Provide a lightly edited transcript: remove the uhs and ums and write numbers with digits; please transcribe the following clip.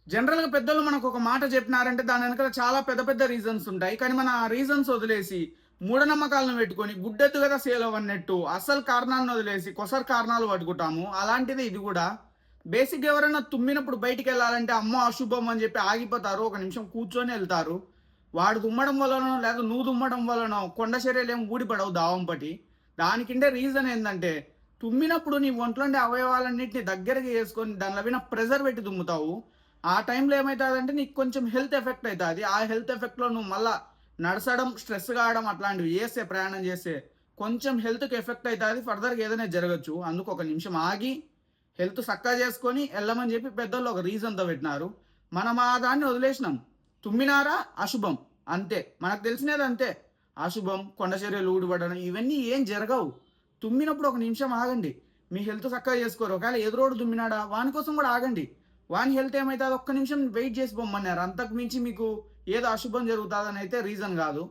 జనరల్‌గా పెద్దోళ్ళు మనకొక మాట చెప్పినారంటే దాని వెనకాల చాలా పెద్ద పెద్ద రీజన్స్ ఉంటాయి. కానీ మనం ఆ రీజన్స్ వదిలేసి మూఢనమ్మకాలను పెట్టుకొని గుడ్డెద్దు గదా సేలవన్నట్టు అసలు కారణాలను వదిలేసి కొసరు కారణాలు పట్టుకుంటాము. అలాంటిదే ఇది గూడా. బేసిక్‌గా ఎవరైనా తుమ్మినప్పుడు బయటికెళ్ళాలంటే అమ్మో! అశుభం అని చెప్పి ఆగిపోతారు. ఒక నిమిషం కూర్చొని ఎళ్తారు. వాడు తుమ్మడం వల్లనో లేదా నువ్వు తుమ్మడం వల్లనో కొండ చర్యలేమి ఊడిపడవు దావంపటి. దానికిండే రీజన్ ఏందంటే తుమ్మినప్పుడు నీ ఒంట్లోండే అవయవాలన్నిటిని దగ్గరకి చేసుకొని దానిలో మీద ప్రెషర్ పెట్టి తుమ్ముతావు. ఆ టైంలో ఏమైతదంటే నీకు కొంచెం హెల్త్ ఎఫెక్ట్ అయితది. ఆ హెల్త్ ఎఫెక్ట్‌లో నువ్వు మళ్ళా నడసడం, స్ట్రెస్ కావడం అట్లాంటివి చేస్తే ప్రయాణం చేస్తే కొంచెం హెల్త్‌కి ఎఫెక్ట్ అయితది. ఫర్దర్‌గా ఏదైనా జరగొచ్చు. అందుకు ఒక నిమిషం ఆగి హెల్త్ సక్కా చేసుకొని ఎళ్ళమని చెప్పి పెద్దోళ్ళు ఒక రీజన్‌తో పెట్టినారు. మనం ఆ దాన్ని వదిలేసినాం. తుమ్మినారా అశుభం అంతే. మనకు తెలిసినది అంతే. అశుభం, కొండ చర్యలు ఊడిపడడం ఇవన్నీ ఏం జరగవు. తుమ్మినప్పుడు ఒక నిమిషం ఆగండి. మీ హెల్త్ సక్కగా చేసుకోరు. ఒకవేళ ఎదురోడు తుమ్మినాడా వాని కోసం కూడా ఆగండి. వాని హెల్త్ ఏమైతది ఒక్క నిమిషం వెయిట్ చేసి పొమ్మన్నారు. అంతకు మించి మీకు ఏదో అశుభం జరుగుతాదనైతే రీజన్ గాదు.